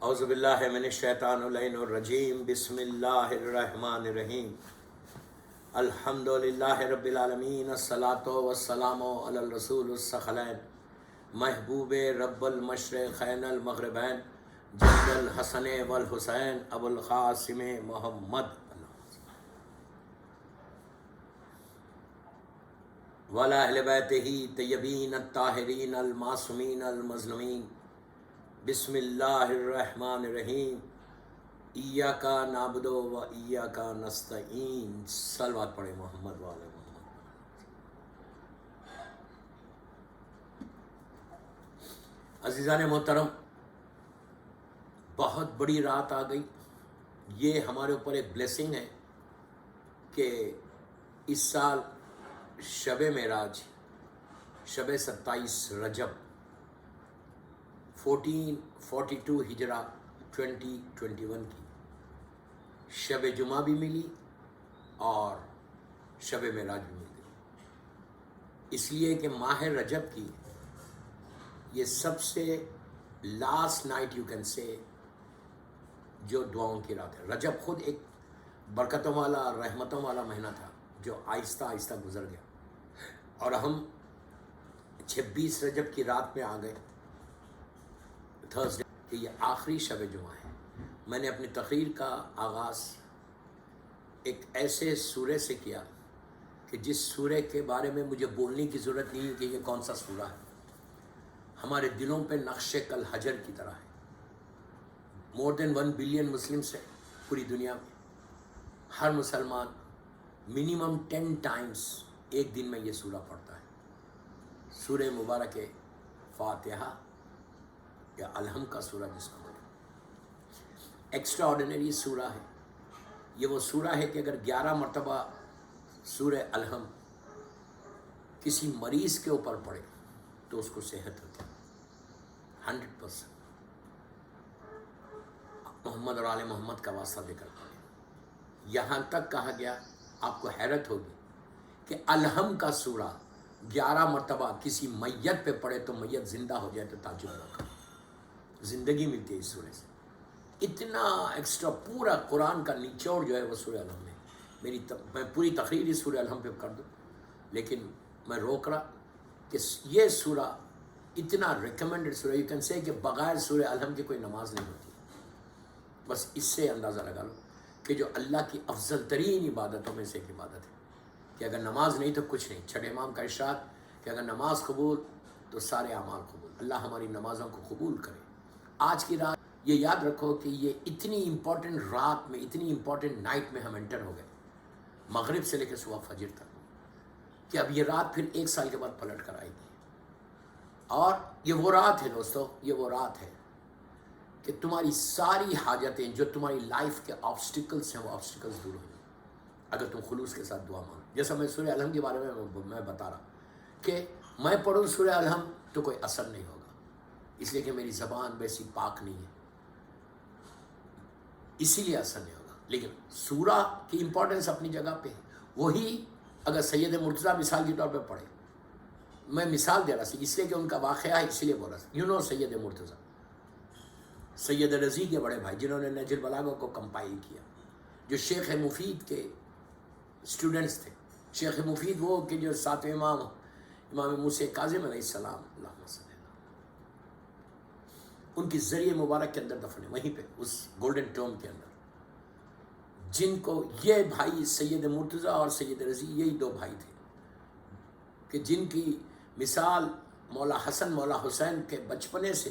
اعوذ باللہ من الشیطان اللعین الرجیم بسم اللہ الرحمن الرحیم الحمد للہ رب العالمین الصلاۃ والسلام علی الرسول الثقلین محبوب رب المشرقین المغربین جد الحسن والحسین ابو القاسم محمد وعلی اہل بیتہ طیبین الطاہرین المعصومین المظلومین بسم اللہ الرحمن الرحیم ایاک نعبد و ایاک نستعین. صلوات پڑھیں محمد والے محمد. عزیزان محترم، بہت بڑی رات آ گئی. یہ ہمارے اوپر ایک بلیسنگ ہے کہ اس سال شب معراج، شب 27 رجب 1442 ہجرہ 2021 کی شب جمعہ بھی ملی اور شب معراج بھی مل گئی. اس لیے کہ ماہ رجب کی یہ سب سے last night you can say جو دعاؤں کی رات ہے. رجب خود ایک برکتوں والا رحمتوں والا مہینہ تھا جو آہستہ آہستہ گزر گیا اور ہم 26 رجب کی رات میں آ گئے، تھرسڈے، کہ یہ آخری شب جمعہ ہے. میں نے اپنی تقریر کا آغاز ایک ایسے سورے سے کیا کہ جس سورے کے بارے میں مجھے بولنے کی ضرورت نہیں ہے کہ یہ کون سا سورہ ہے. ہمارے دلوں پہ نقش کل حجر کی طرح ہے. مور دین 1 بلین مسلمس ہیں پوری دنیا میں. ہر مسلمان منیمم 10 ٹائمز ایک دن میں یہ سورہ پڑھتا ہے. سورہ مبارک فاتحہ یا الحم کا سورہ جس کو بولے، ایکسٹرا آرڈینری سورہ ہے. یہ وہ سورہ ہے کہ اگر 11 مرتبہ سورہ الحم کسی مریض کے اوپر پڑھے تو اس کو صحت ہوتی ہے 100%. محمد اور آل محمد کا واسطہ دے کر پڑھے. یہاں تک کہا گیا، آپ کو حیرت ہوگی کہ الحم کا سورہ 11 مرتبہ کسی میت پہ پڑھے تو میت زندہ ہو جائے تو تعجب نہ کرو. زندگی ملتی ہے اس سورے سے. اتنا ایکسٹرا پورا قرآن کا نچوڑ جو ہے وہ سورہ الحم میں. میں پوری تقریر اس سورہ الحم پہ کر دوں، لیکن میں روک رہا کہ یہ سورہ اتنا ریکمینڈڈ سورہ، یو کین سے کہ بغیر سورہ الحم کی کوئی نماز نہیں ہوتی. بس اس سے اندازہ لگا لو کہ جو اللہ کی افضل ترین عبادتوں میں سے ایک عبادت ہے کہ اگر نماز نہیں تو کچھ نہیں. چھٹے امام کا ارشاد کہ اگر نماز قبول تو سارے اعمال قبول. اللہ ہماری نمازوں کو قبول کرے. آج کی رات یہ یاد رکھو کہ یہ اتنی امپورٹنٹ رات میں، اتنی امپورٹنٹ نائٹ میں ہم انٹر ہو گئے، مغرب سے لے کے صبح فجر تک، کہ اب یہ رات پھر 1 سال کے بعد پلٹ کر آئے گی. اور یہ وہ رات ہے دوستو، یہ وہ رات ہے کہ تمہاری ساری حاجتیں جو تمہاری لائف کے آبسٹیکلس ہیں وہ آبسٹیکلس دور ہو جائیں اگر تم خلوص کے ساتھ دعا مانگو. جیسا میں سورہ الحم کے بارے میں بتا رہا کہ میں پڑھوں سورہ الحم تو کوئی اثر نہیں ہوگا، اس لیے کہ میری زبان ویسی پاک نہیں ہے، اسی لیے اثر نہیں ہوگا. لیکن سورہ کی امپورٹنس اپنی جگہ پہ ہے. وہی اگر سید مرتضیٰ مثال کے طور پہ پڑھے، میں مثال دے رہا سی اس لیے کہ ان کا واقعہ ہے، اسی لیے بول رہا تھا. یو نو سید مرتضیٰ، سید رضی کے بڑے بھائی جنہوں نے نہج البلاغہ کو کمپائل کیا، جو شیخ مفید کے اسٹوڈنٹس تھے. شیخ مفید وہ کہ جو 7ویں امام موسیٰ کاظم علیہ السلام، اللہم صلی اللہ، ان کی ذریعہ مبارک کے اندر دفن ہے، وہیں پہ اس گولڈن ٹوم کے اندر. جن کو یہ بھائی سید مرتضیٰ اور سید رضی، یہی 2 بھائی تھے کہ جن کی مثال مولا حسن مولا حسین کے بچپنے سے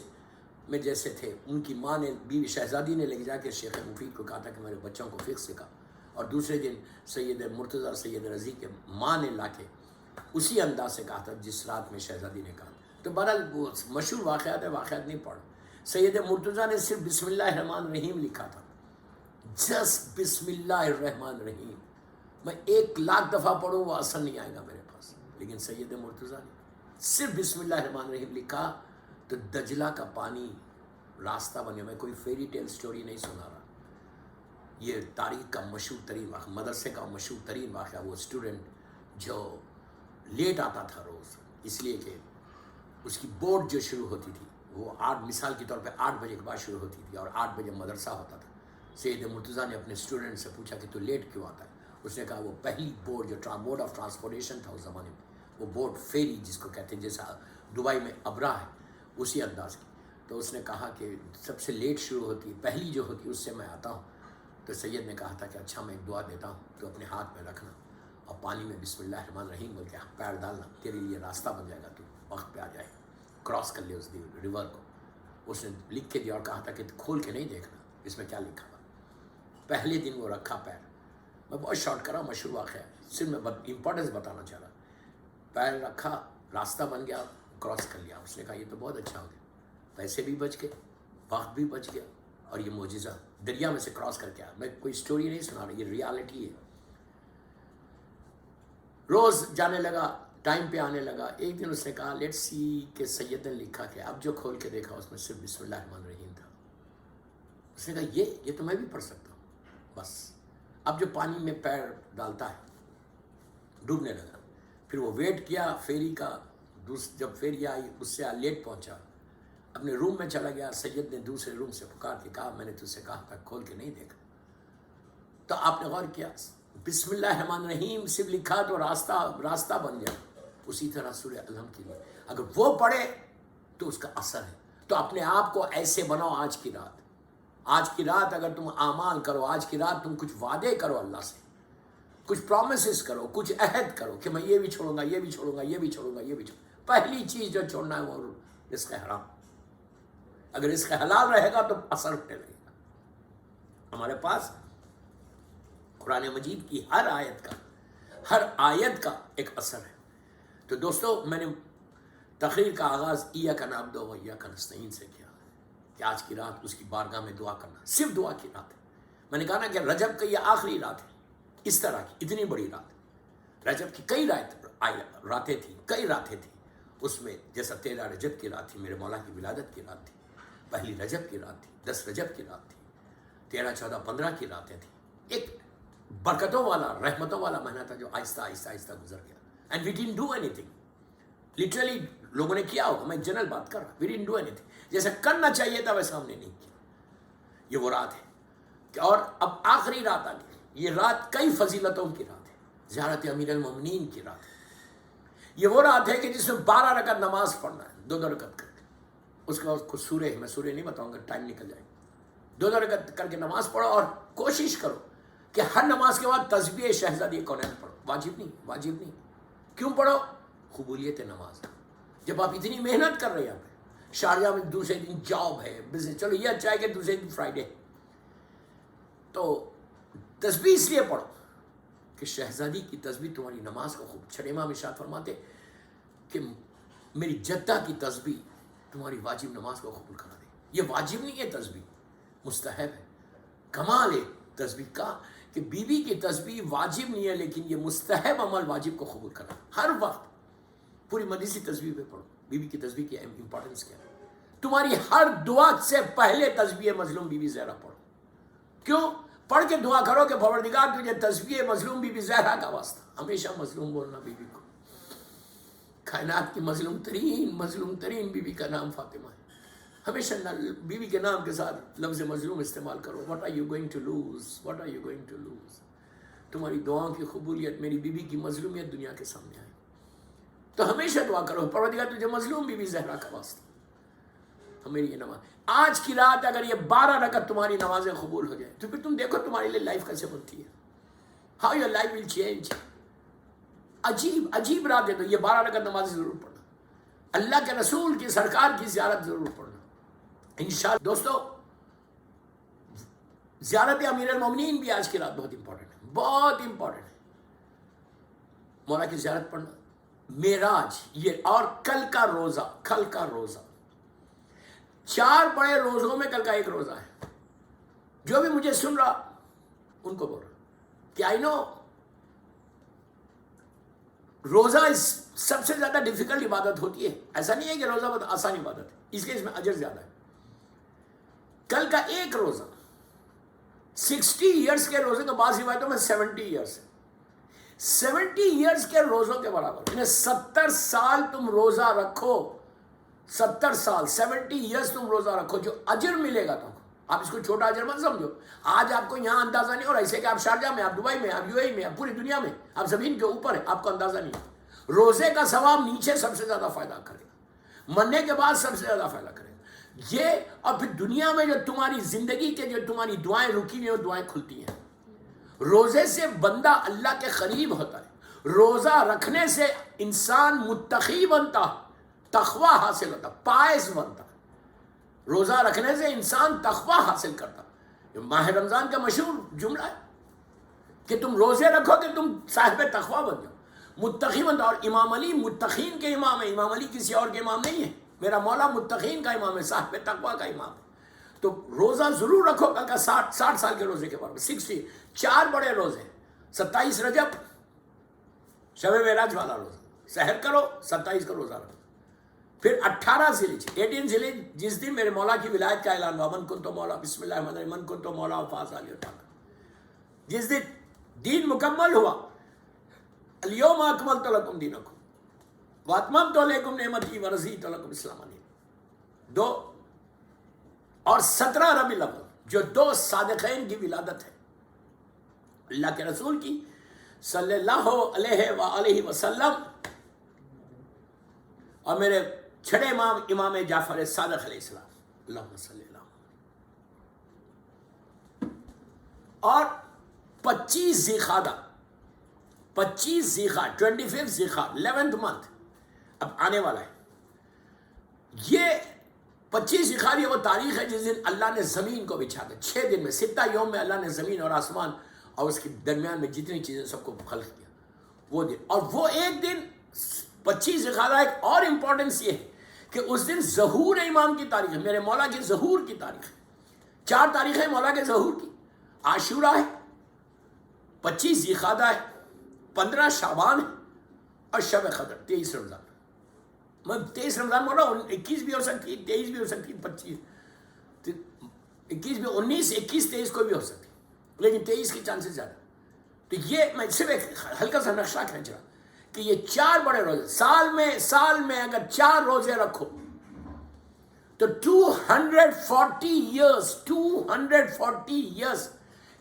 میں جیسے تھے. ان کی ماں نے، بیوی شہزادی نے لے جا کے شیخ مفید کو کہا تھا کہ میرے بچوں کو فقہ سکھا، اور دوسرے دن سید مرتضیٰ سید رضی کے ماں نے لا کے اسی انداز سے کہا تھا جس رات میں شہزادی نے کہا. تو بہرحال وہ مشہور واقعات ہے، واقعات نہیں پڑھ. سید مرتضیٰ نے صرف بسم اللہ الرحمن الرحیم لکھا تھا، جسٹ بسم اللہ الرحمن الرحیم. میں 1,00,000 دفعہ پڑھوں وہ اثر نہیں آئے گا میرے پاس. لیکن سید مرتضیٰ نے صرف بسم اللہ الرحمن الرحیم لکھا تو دجلہ کا پانی راستہ بنے. میں کوئی فیری ٹیل سٹوری نہیں سنا رہا، یہ تاریخ کا مشہور ترین واقعہ، مدرسے کا مشہور ترین واقعہ. وہ اسٹوڈنٹ جو لیٹ آتا تھا روز، اس لیے کہ اس کی بورڈ جو شروع ہوتی تھی وہ 8 مثال کے طور پہ 8 بجے کے بعد شروع ہوتی تھی اور 8 بجے مدرسہ ہوتا تھا. سید مرتضیٰ نے اپنے اسٹوڈنٹ سے پوچھا کہ تو لیٹ کیوں آتا ہے؟ اس نے کہا وہ پہلی بوٹ جو موڈ آف ٹرانسپورٹیشن تھا اس زمانے میں، وہ بوٹ فیری جس کو کہتے ہیں، جیسا دبئی میں ابرا ہے اسی انداز کی. تو اس نے کہا کہ سب سے لیٹ شروع ہوتی ہے، پہلی جو ہوتی ہے اس سے میں آتا ہوں. تو سید نے کہا تھا کہ اچھا میں ایک دعا دیتا ہوں، تو اپنے ہاتھ میں رکھنا اور پانی میں بسم اللہ الرحمن الرحیم بول کے پیر ڈالنا، تیرے لیے راستہ بن جائے گا، تو وقت پہ آ جائے گا، کراس کر لے اس ریور کو. اس نے لکھ کے دیا اور کہا تھا کہ کھول کے نہیں دیکھنا اس میں کیا لکھا ہوا. پہلے دن وہ رکھا پیر. میں بہت شارٹ کرا، مشہور واقعہ ہے، صرف میں امپورٹنس بتانا چاہ رہا. پیر رکھا، راستہ بن گیا، کراس کر لیا. اس نے کہا یہ تو بہت اچھا ہو گیا، پیسے بھی بچ گئے، وقت بھی بچ گیا، اور یہ معجزہ دریا میں سے کراس کر کے آیا. میں کوئی اسٹوری نہیں سنا رہا، یہ ریالٹی ہے. روز جانے لگا، ٹائم پہ آنے لگا. ایک دن اس نے کہا لیٹس سی کہ سید نے لکھا کہ اب جو کھول کے دیکھا اس میں صرف بسم اللہ الرحمن الرحیم تھا. اس نے کہا یہ تو میں بھی پڑھ سکتا ہوں. بس اب جو پانی میں پیر ڈالتا ہے ڈوبنے لگا. پھر وہ ویٹ کیا فیری کا، جب فیری آئی اس سے لیٹ پہنچا، اپنے روم میں چلا گیا. سید نے دوسرے روم سے پکار کے کہا میں نے تجھ سے کہا تھا کھول کے نہیں دیکھا. تو آپ نے غور کیا، بسم اللہ الرحمن الرحیم صرف لکھا تو راستہ بن گیا. اسی طرح سورہ الحم کے لیے اگر وہ پڑھے تو اس کا اثر ہے. تو اپنے آپ کو ایسے بناؤ. آج کی رات اگر تم اعمال کرو، آج کی رات تم کچھ وعدے کرو اللہ سے، کچھ پرومسز کرو، کچھ عہد کرو کہ میں یہ بھی چھوڑوں گا، یہ بھی چھوڑوں گا، یہ بھی چھوڑوں گا، یہ بھی چھوڑوں گا. پہلی چیز جو چھوڑنا ہے وہ رزق حرام. اگر رزق حلال رہے گا تو اثر اٹھنے لگے گا. ہمارے پاس قرآن مجید کی ہر آیت کا ایک اثر ہے. تو دوستو میں نے تقریر کا آغاز ایاک نعبد و ایاک نستعین سے کیا کہ آج کی رات اس کی بارگاہ میں دعا کرنا، صرف دعا کی رات ہے. میں نے کہا نا کہ رجب کی یہ آخری رات ہے، اس طرح کی اتنی بڑی رات. رجب کی کئی راتیں تھیں. اس میں جیسا 13 رجب کی رات تھی، میرے مولا کی ولادت کی رات تھی، پہلی رجب کی رات تھی، 10 رجب کی رات تھی، 13، 14، 15 کی راتیں تھیں. ایک برکتوں والا، رحمتوں والا مہینہ تھا جو آہستہ آہستہ گزر گیا. And we didn't do anything. Literally لوگوں نے کیا ہوگا، میں جنرل بات کر رہا، we didn't do anything. جیسے کرنا چاہیے تھا ویسا ہم نے نہیں کیا. یہ وہ رات ہے اور اب آخری رات آ گئی. یہ رات کئی فضیلتوں کی رات ہے، زیارت امیر المومنین کی رات ہے. یہ وہ رات ہے کہ جس میں 12 رکعت نماز پڑھنا ہے، 2 رکعت کر کے. اس کے بعد کچھ سورہ، میں سورہ نہیں بتاؤں گا، ٹائم نکل جائے. 2 رکعت کر کے نماز پڑھو اور کوشش کرو کہ ہر نماز کے بعد تسبیح شہزادی کونین پڑھو. واجب نہیں. کیوں پڑھو؟ قبولیت نماز. جب آپ اتنی محنت کر رہے ہیں، شارجہ میں دوسرے دن جاب ہے، بزنس، چلو یہ اچھا ہے کہ دوسرے دن فرائیڈے، تو تسبیح اس لیے پڑھو کہ شہزادی کی تسبیح تمہاری نماز کو خوب. چھٹے امام ارشاد فرماتے کہ میری جدہ کی تسبیح تمہاری واجب نماز کو قبول کرا دے. یہ واجب نہیں ہے تسبیح، مستحب ہے. کمال ہے تسبیح کا کہ بیوی کی تسبیح واجب نہیں ہے، لیکن یہ مستحب عمل واجب کو قبول کرنا. ہر وقت پوری مجلس تسبیح پہ پڑھو. بیوی کی تسبیح کی امپورٹنس کیا ہے؟ تمہاری ہر دعا سے پہلے تسبیح مظلوم بی بی زہرا پڑھو. کیوں؟ پڑھ کے دعا کرو کہ پروردگار تجھے تسبیح مظلوم بی بی زہرا کا واسطہ. ہمیشہ مظلوم بولنا بیوی کو. کائنات کی مظلوم ترین بیوی کا نام فاطمہ ہے. ہمیشہ بیوی کے نام کے ساتھ لفظ مظلوم استعمال کرو. What are you going to lose? تمہاری دعاؤں کی قبولیت، میری بیوی کی مظلومیت دنیا کے سامنے آئے. تو ہمیشہ دعا کرو پروردگار تجھے مظلوم بی بی زہرا کا واسطہ. میری یہ نماز آج کی رات اگر یہ 12 رکعت تمہاری نمازیں قبول ہو جائیں تو پھر تم دیکھو تمہاری لیے لائف کیسے بنتی ہے. How your life will change. عجیب رات ہے. تو یہ 12 رکعت نمازیں ضرور پڑھنا. اللہ کے رسول کی سرکار کی زیارت ضرور پڑھنا انشاءاللہ. دوستو زیارت امیر المومنین بھی آج کی رات بہت امپورٹنٹ ہے. مولا کی زیارت پڑھنا، معراج یہ، اور کل کا روزہ 4 بڑے روزوں میں کل کا ایک روزہ ہے. جو بھی مجھے سن رہا ان کو بول رہا کہ آئی نو روزہ سب سے زیادہ ڈیفیکلٹ عبادت ہوتی ہے. ایسا نہیں ہے کہ روزہ بہت آسان عبادت ہے، اس لیے اس میں اجر زیادہ ہے. کل کا ایک روزہ 60 ایئرس کے روزے تو بعض روایتوں میں 70 ایئرس ہے. 70 ایئرس کے روزوں کے برابر، یعنی 70 سال تم روزہ رکھو 70 سال 70 ایئرس تم روزہ رکھو، جو اجر ملے گا تم کو، آپ اس کو چھوٹا اجر مت سمجھو. آج آپ کو یہاں اندازہ نہیں ہو رہا، اسے کہ آپ شارجہ میں، آپ دبئی میں، آپ یو اے میں، آپ پوری دنیا میں، آپ زمین کے اوپر ہیں، آپ کو اندازہ نہیں ہے. روزے کا ثواب نیچے سب سے زیادہ فائدہ کرے گا، مرنے کے بعد سب سے زیادہ فائدہ کرے گا یہ. اور پھر دنیا میں جو تمہاری زندگی کے جو تمہاری دعائیں رکی ہوئی ہیں وہ دعائیں کھلتی ہیں. روزے سے بندہ اللہ کے قریب ہوتا ہے. روزہ رکھنے سے انسان متقی بنتا، تقوی حاصل ہوتا، پائز بنتا. روزہ رکھنے سے انسان تقوی حاصل کرتا. ماہ رمضان کا مشہور جملہ ہے کہ تم روزے رکھو کہ تم صاحب تقوی بن جاؤ، متقی بنتا. اور امام علی متقین کے امام ہے، امام علی کسی اور کے امام نہیں ہے. میرا مولا متقین کا امام ہے، صاحب تقوی کا امام ہے. تو روزہ ضرور رکھو. کا 60 سال کے روزے کے بارے میں 60 4 بڑے روزے، 27 رجب شب معراج والا روزہ، سحر کرو. 27 کا روزہ رکھو. پھر 18 ذیلحج 18 ذیلحج جس دن میرے مولا کی ولایت کا اعلان ہوا، من کنتو مولا بسم اللہ الرحمن الرحیم من کنتو مولا فاز علی اٹھا، جس دن دین مکمل ہوا، الیوم اکملت لکم دینکم واتممت علیکم نعمتی ورضیت لکم الاسلام دین. 2 اور 17 ربیع الاول جو 2 صادقین کی ولادت ہے اللہ کے رسول کی صلی اللہ علیہ وآلہ وسلم، اور میرے چھڑے امام امام جعفر صادق علیہ السلام، اللہم صلی اللہ. اور 25 ذیقعدہ 25 ذیقعدہ 11th منتھ اب آنے والا ہے. یہ 25 ذیقعدہ یہ وہ تاریخ ہے جس دن اللہ نے زمین کو بچھا دیا. 6 دن میں 6 یوم میں اللہ نے زمین اور آسمان اور اس کے درمیان میں جتنی چیزیں سب کو خلق کیا وہ دن. اور وہ ایک دن 25 ذیقعدہ ایک اور امپورٹنس یہ ہے کہ اس دن ظہور امام کی تاریخ ہے، میرے مولا کے ظہور کی تاریخ ہے. 4 تاریخیں مولا کے ظہور کی. عاشورہ ہے، 25 ذیقعدہ ہے، 15 شعبان ہے، اور شب قدر 23 رمضان. میں 23 رمضان بول رہا ہوں، 21 بھی ہو سکتی، 23 بھی ہو سکتی، 25 21 بھی، 19 21 23 کو بھی ہو سکتی، لیکن 23 کی چانسز زیادہ. تو یہ میں صرف ایک ہلکا سا نقشہ کھینچ رہا کہ یہ 4 بڑے روزے سال میں اگر 4 روزے رکھو تو 240 ایئرس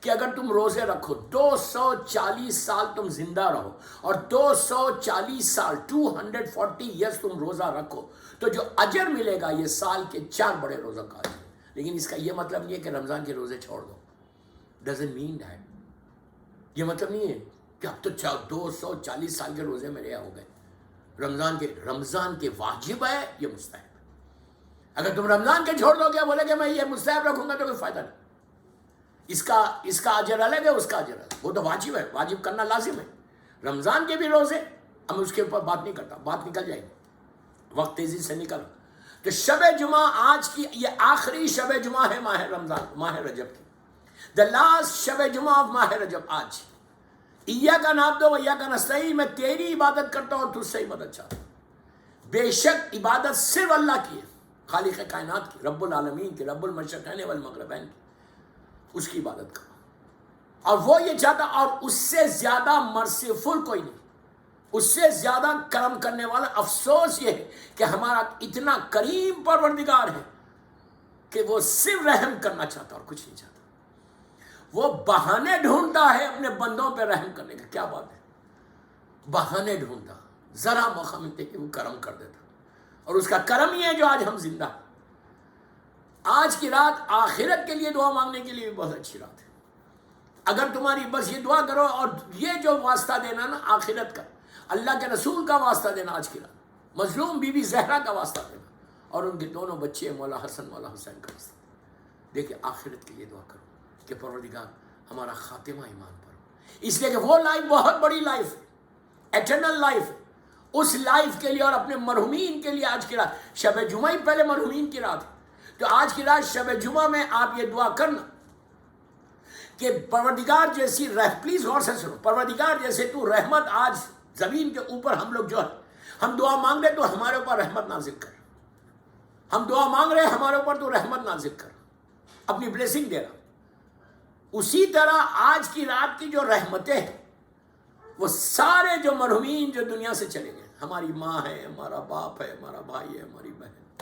کہ اگر تم روزے رکھو 240 سال تم زندہ رہو، اور 240 سال 240 ایئرس تم روزہ رکھو تو جو اجر ملے گا یہ سال کے 4 بڑے روزہ کا اجر. لیکن اس کا یہ مطلب نہیں ہے کہ رمضان کے روزے چھوڑ دو. Doesn't mean that. یہ مطلب نہیں ہے کہ اب تو 240 سال کے روزے میرے ہو گئے. رمضان کے واجب ہے، یہ مستحب. اگر تم رمضان کے چھوڑ دو گے، بولے کہ میں یہ مستحب رکھوں گا تو کوئی فائدہ نہیں. اس کا اجر الگ ہے، اس کا اجر الگ. وہ تو واجب ہے، واجب کرنا لازم ہے. رمضان کے بھی روزے، اب اس کے اوپر بات نہیں کرتا، بات نکل جائے گی، وقت تیزی سے نکل. تو شب جمعہ آج کی یہ آخری شب جمعہ ہے ماہ رجب کی. دا لاسٹ شب جمعہ آف ماہ رجب آج. ایاک نعبد و ایاک نستعین، میں تیری عبادت کرتا ہوں، تجھ سے مدد چاہتا ہوں. بے شک عبادت صرف اللہ کی ہے، خالق کائنات کی، رب العالمین کی، رب المشرقین والمغربین کی، اس کی عبادت کرو. اور وہ یہ چاہتا، اور اس سے زیادہ مرسیفل کوئی نہیں، اس سے زیادہ کرم کرنے والا. افسوس یہ ہے کہ ہمارا اتنا کریم پروردگار ہے کہ وہ صرف رحم کرنا چاہتا اور کچھ نہیں چاہتا. وہ بہانے ڈھونڈتا ہے اپنے بندوں پہ رحم کرنے کا. کیا بات ہے، بہانے ڈھونڈتا، ذرا موقع ملتے کہ وہ کرم کر دیتا. اور اس کا کرم ہی ہے جو آج ہم زندہ ہیں. آج کی رات آخرت کے لیے دعا مانگنے کے لیے بھی بہت اچھی رات ہے. اگر تمہاری بس یہ دعا کرو، اور یہ جو واسطہ دینا نا آخرت کا، اللہ کے رسول کا واسطہ دینا آج کی رات، مظلوم بی بی زہرا کا واسطہ دینا، اور ان کے دونوں بچے مولا حسن مولا حسین کا واسطہ. دیکھیں آخرت کے لیے دعا کرو کہ پروردگار ہمارا خاتمہ ایمان پر ہو. اس لیے کہ وہ لائف بہت بڑی لائف ہے، ایٹرنل لائف ہے. اس لائف کے لیے اور اپنے مرحومین کے لیے آج کی رات، شب جمعہ ہی پہلے مرحومین کی رات ہے، تو آج کی رات شب جمعہ میں آپ یہ دعا کرنا کہ پروردگار جیسی پلیز غور سے سنو، پروردگار جیسے تو رحمت آج زمین کے اوپر ہم لوگ جو ہے ہم دعا مانگ رہے تو ہمارے اوپر رحمت نازل کر. ہم دعا مانگ رہے ہمارے اوپر تو رحمت نازل کر، اپنی بلیسنگ دے رہا. اسی طرح آج کی رات کی جو رحمتیں ہیں وہ سارے جو مرحومین جو دنیا سے چلے گئے، ہماری ماں ہے، ہمارا باپ ہے، ہمارا بھائی ہے، ہماری بہن،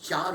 4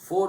4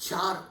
4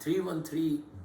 313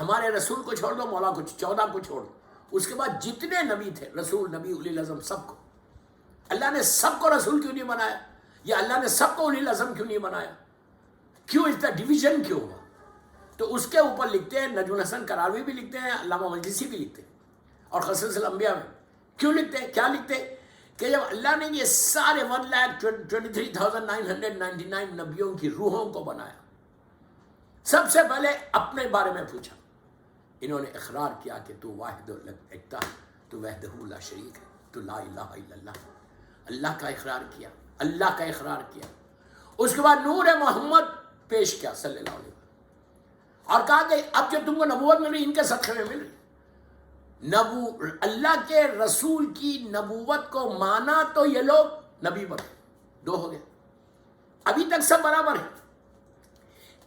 ہمارے رسول کو چھوڑ دو، مولا کو 14 کو چھوڑ دو، اس کے بعد جتنے نبی تھے، رسول، نبی، اولی العزم، سب کو اللہ نے سب کو رسول کیوں نہیں بنایا؟ یا اللہ نے سب کو اولی العزم کیوں نہیں بنایا؟ کیوں اتنا ڈویژن کیوں ہوا؟ تو اس کے اوپر لکھتے ہیں، نجم الحسن کراروی بھی لکھتے ہیں، علامہ مجلسی بھی لکھتے ہیں، اور قصص الانبیاء میں کیوں لکھتے ہیں؟ کیا لکھتے ہیں کہ جب اللہ نے یہ سارے 1,23,999 نبیوں کی روحوں کو بنایا، سب سے پہلے اپنے بارے میں پوچھا، انہوں نے اقرار کیا کہ تو واحد الاکتا، تو وحدہ لا شریک ہے، تو لا الہ الا اللہ، اللہ کا اقرار کیا، اللہ کا اقرار کیا۔ اس کے بعد نور محمد پیش کیا صلی اللہ علیہ وسلم، اور کہا کہ اب جو تم کو نبوت مل رہی ان کے صدقے میں مل رہی، اللہ کے رسول کی نبوت کو مانا تو یہ لوگ نبی بنے، 2 ہو گئے، ابھی تک سب برابر ہیں۔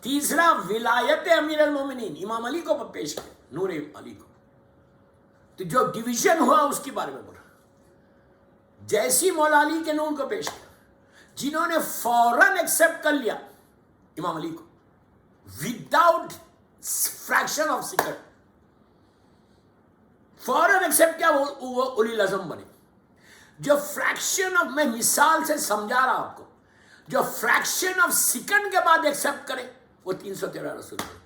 تیسرا ولایت امیر المومنین، امام علی کو پیش کیا، نور علی کو، تو جو ڈویژن ہوا اس کے بارے میں بولا۔ جیسی مولا علی کے نور کو پیش کیا، جنہوں نے فوراً ایکسپٹ کر لیا امام علی کو وداؤٹ فریکشن آف سیکنڈ، فوراً ایکسپٹ کیا، وہ اولی العزم بنے۔ جو فریکشن آف، میں مثال سے سمجھا رہا آپ کو، جو فریکشن آف سیکنڈ کے بعد ایکسپٹ کرے وہ 313 رسول بنے۔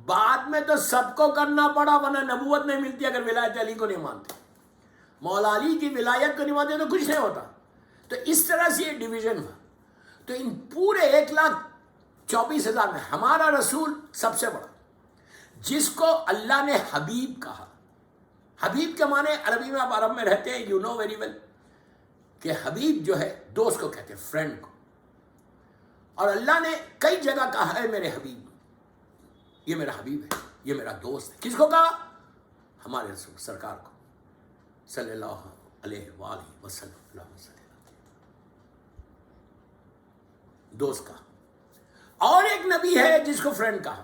بعد میں تو سب کو کرنا پڑا، ورنہ نبوت نہیں ملتی اگر ولایت علی کو نہیں مانتے، مولا علی کی ولایت کو نہیں مانتے تو کچھ نہیں ہوتا۔ تو اس طرح سے یہ ڈویژن ہوا۔ تو ان پورے 1,24,000 میں ہمارا رسول سب سے بڑا، جس کو اللہ نے حبیب کہا۔ حبیب کے معنی عربی میں، آپ عرب میں رہتے ہیں، یو نو ویری ویل کہ حبیب جو ہے دوست کو کہتے ہیں، فرینڈ کو، اور اللہ نے کئی جگہ کہا ہے میرے حبیب، یہ میرا حبیب ہے، یہ میرا دوست ہے۔ کس کو کہا؟ ہمارے رسول سرکار کو صلی اللہ علیہ وآلہ وسلم۔ دوست کہا۔ اور ایک نبی ہے جس کو فرینڈ کہا،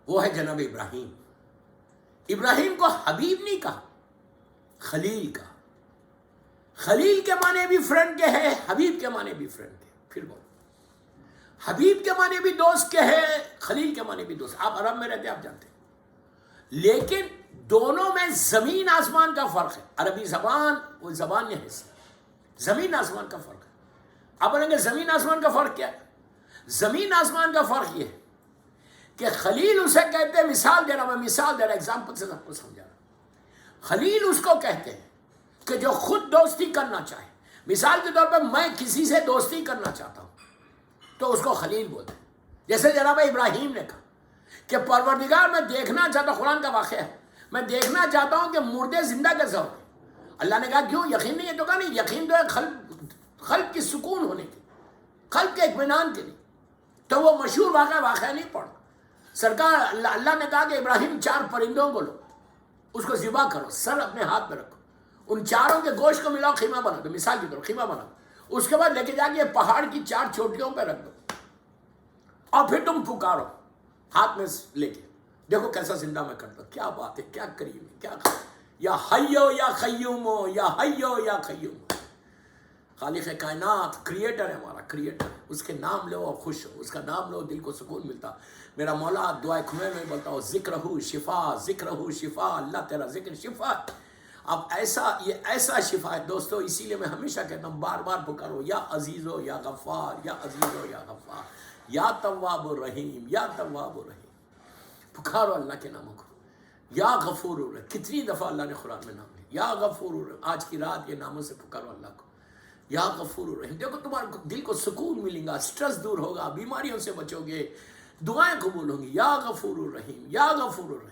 وہ ہے جناب ابراہیم۔ ابراہیم کو حبیب نہیں کہا، خلیل کہا۔ خلیل کے معنی بھی فرینڈ کے ہے، حبیب کے معنی بھی فرینڈ کے۔ پھر بولو، حبیب کے معنی بھی دوست کے ہے، خلیل کے معنی بھی دوست۔ آپ عرب میں رہتے آپ جانتے ہیں، لیکن دونوں میں زمین آسمان کا فرق ہے۔ عربی زبان وہ زبان یہ ہے، زمین آسمان کا فرق ہے۔ آپ بولیں گے زمین آسمان کا فرق کیا ہے؟ زمین آسمان کا فرق یہ ہے کہ خلیل اسے کہتے ہیں، مثال دے رہا، میں مثال دے رہا، ایگزامپل سے سب کو سمجھا رہا۔ خلیل اس کو کہتے ہیں کہ جو خود دوستی کرنا چاہے۔ مثال کے طور پر میں کسی سے دوستی کرنا چاہتا ہوں تو اس کو خلیل بولتے ہیں۔ جیسے جناب ابراہیم نے کہا کہ پروردگار میں دیکھنا چاہتا ہوں، قرآن کا واقعہ ہے، میں دیکھنا چاہتا ہوں کہ مردے زندہ کیسے ہوتے ہیں۔ اللہ نے کہا کیوں؟ یقین نہیں ہے تو کہا نہیں، یقین تو ہے قلب کی سکون ہونے کی، قلب کے اطمینان کے لیے۔ تو وہ مشہور واقعہ نہیں پڑھا۔ سرکار اللہ نے کہا کہ ابراہیم 4 پرندوں کو لو، اس کو ذبح کرو، سر اپنے ہاتھ میں رکھو، ان 4 کے گوشت کو ملاؤ، خیمہ بنا دو، مثال کی طرف خیمہ بنا دو، اس کے بعد لے کے جا کے پہاڑ کی 4 چوٹیوں پہ رکھ دو، اور پھر تم پکارو ہاتھ میں لے کے، دیکھو کیسا زندہ میں کرتا ہوں۔ کیا بات ہے، کیا کریم ہے، کیا یا حیو یا قیوم، یا حیو یا قیوم۔ خالق کائنات، کریٹر ہے ہمارا، کریٹر، اس کے نام لو اور خوش ہو، اس کا نام لو دل کو سکون ملتا۔ میرا مولا دعائے کھوئے میں بولتا ہوں، ذکر ہو شفا، ذکر ہو شفا، اللہ تیرا ذکر شفا۔ اب یہ ایسا شفا ہے دوستو، اسی لیے میں ہمیشہ کہتا ہوں بار بار پکارو، یا عزیز ہو یا غفار، یا عزیز ہو یا غفار، یا تواب الرحیم، یا تواب الرحیم۔ پکارو اللہ کے ناموں کو، یا غفور الرحیم۔ کتنی دفعہ اللہ نے قرآن میں نام لیا، یا غفور الرحیم۔ آج کی رات یہ ناموں سے پکارو اللہ کو، یا غفور الرحیم۔ دیکھو تمہارے دل کو سکون ملے گا، سٹریس دور ہوگا، بیماریوں سے بچو گے، دعائیں قبول ہوں گی۔ یا غفور الرحیم، یا غفور الرحیم،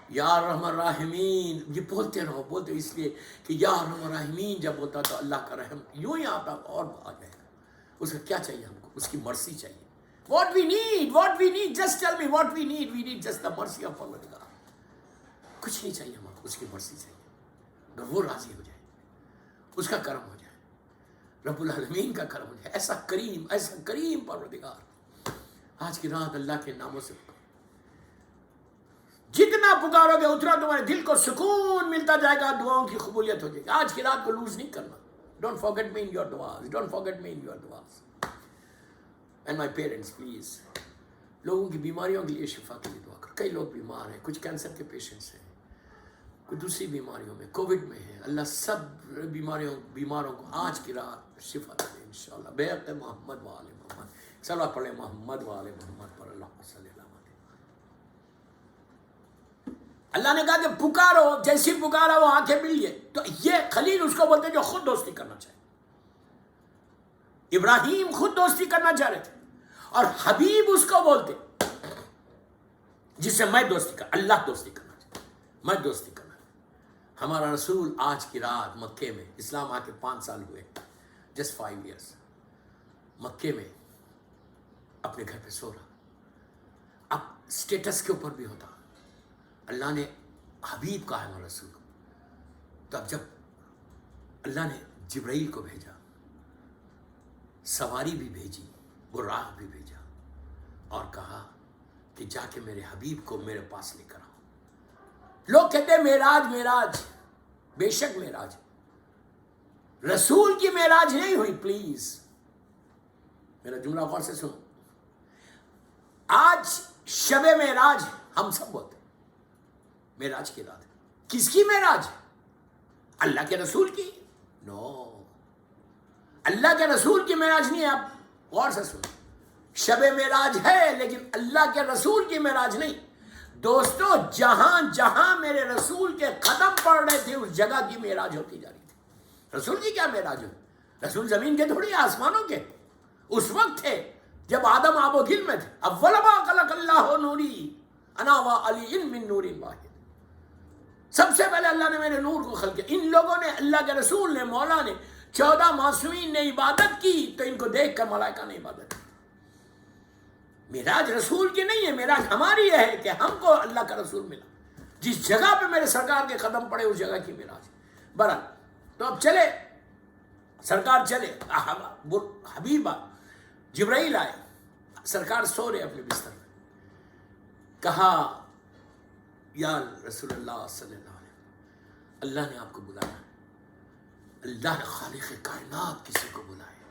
یا ارحم الراحمین۔ یہ بولتے رہو، بولتے اس لیے کہ یا ارحم الراحمین جب ہوتا تو اللہ کا رحم یوں ہی آتا اور آ جائے گا۔ اس کا کیا چاہیے ہم کو؟ اس کی مرسی چاہیے۔ What we need, just tell me what we need just the mercy of Parvardigar۔ کچھ نہیں چاہیے ہم کو، اس کی مرسی چاہیے، اگر وہ راضی ہو جائے، اس کا کرم ہو جائے، رب العالمین کا کرم ہو جائے۔ ایسا کریم پروردگار۔ آج کی رات اللہ کے ناموں سے پکارو، جتنا پکارو گے اتنا تمہارے دل کو سکون ملتا جائے گا، دعاؤں کی قبولیت ہو جائے گی۔ آج کی رات کو لوز نہیں کرنا۔ Don't forget me in your du'as. And my parents, please لوگوں کی بیماریوں کے لیے شفا کے لیے دعا کرو. کئی لوگ بیمار ہیں, کچھ کینسر کے پیشنٹس ہیں, کوئی دوسری بیماریوں میں, کووڈ میں ہے. اللہ سب بیماروں کو آج کی رات شفا دے انشاءاللہ. بے حق محمد و آل محمد. صلوات پڑھے محمد و آل محمد پر. اللہ صلی اللہ علیہ. اللہ نے کہا کہ پکارو, جیسی پکارا وہ آنکھیں مل گئے. تو یہ خلیل اس کو بولتے جو خود دوستی کرنا چاہے. ابراہیم خود دوستی کرنا چاہ رہے تھے, اور حبیب اس کو بولتے جس سے میں دوستی کر, اللہ دوستی کرنا چاہتا, میں دوستی کرنا. ہمارا رسول آج کی رات مکے میں, اسلام آ کے 5 سال ہوئے, جسٹ 5 ایئرس, مکے میں اپنے گھر پہ سو رہا. اب سٹیٹس کے اوپر بھی ہوتا, اللہ نے حبیب کہا ہے ہمارے رسول کو. تو اب جب اللہ نے جبرائیل کو بھیجا, سواری بھی بھیجی, براق بھی بھیجا, اور کہا کہ جا کے میرے حبیب کو میرے پاس لے کر آؤ. لوگ کہتے ہیں معراج معراج, بے شک معراج, رسول کی معراج نہیں ہوئی. پلیز میرا جملہ غور سے سنو. آج شب معراج ہم سب بولتے ہیں, معراج کی رات. کس کی معراج؟ اللہ کے رسول کی. نو, اللہ کے رسول کی معراج نہیں ہے. آپ غور سے سنو, شب معراج ہے لیکن اللہ کے رسول کی معراج نہیں. دوستو, جہاں جہاں میرے رسول کے قدم پڑ رہے تھے اس جگہ کی معراج ہوتی جا رہی تھی. رسول کی کیا معراج ہوئی؟ رسول زمین کے تھوڑی, آسمانوں کے. اس وقت تھے جب آدم آب و گل میں تھے. اول ما خلق اللہ نوری انا و علی من نور واحد. سب سے پہلے اللہ نے میرے نور کو خلق کیا. ان لوگوں نے, اللہ کے رسول نے, مولا نے, 14 معصومین نے عبادت کی تو ان کو دیکھ کر ملائکہ نے عبادت کی. معراج رسول کی نہیں ہے, معراج ہماری ہے کہ ہم کو اللہ کا رسول ملا. جس جگہ پہ میرے سرکار کے قدم پڑے اس جگہ کی معراج. برحال تو اب چلے, سرکار چلے, حبیب جبرائیل آئے, سرکار سو رہے اپنے بستر میں. کہا یا رسول اللہ صلی اللہ علیہ وسلم, اللہ نے آپ کو بلایا. اللہ نے خالق کائنات کسی کو بلایا.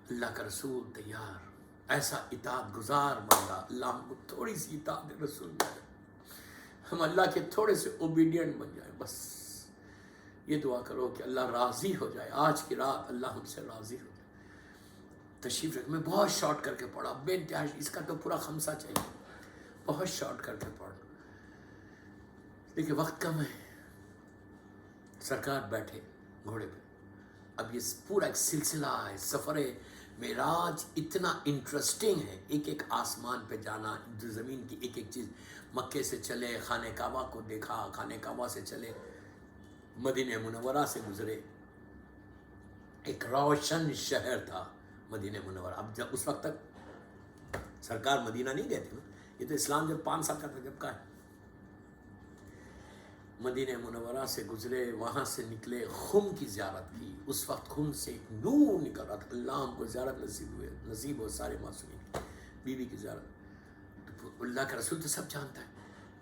اللہ کا رسول تیار, ایسا اطاعت گزار بندہ. اللہ ہم کو تھوڑی سی اطاعت رسول میں, ہم اللہ کے تھوڑے سے اوبیڈینٹ بن جائیں. بس یہ دعا کرو کہ اللہ راضی ہو جائے. آج کی رات اللہ ہم سے راضی ہو جائے. تشریف رکھ. میں بہت شارٹ کر کے پڑھا, بے انتہا, اس کا تو پورا خمسہ چاہیے. بہت شارٹ کر کے پڑھا لیکن وقت کم ہے. سرکار بیٹھے گھوڑے پہ. اب یہ پورا ایک سلسلہ ہے. سفر معراج اتنا انٹرسٹنگ ہے. ایک ایک آسمان پہ جانا, زمین کی ایک ایک چیز. مکے سے چلے, خانہ کعبہ کو دیکھا, خانہ کعبہ سے چلے, مدینہ منورہ سے گزرے. ایک روشن شہر تھا مدینہ منورہ. اب جب اس وقت تک سرکار مدینہ نہیں گئے تھے نا, یہ تو اسلام جب 5 سال کا تھا جب کا ہے. مدینہ منورہ سے گزرے, وہاں سے نکلے, خم کی زیارت کی. اس وقت خم سے ایک نور نکل رہا تھا. اللہ ہم کو زیارت نصیب ہو سارے معصومین. بی بی کی زیارت. تو اللہ کا رسول تو سب جانتا ہے.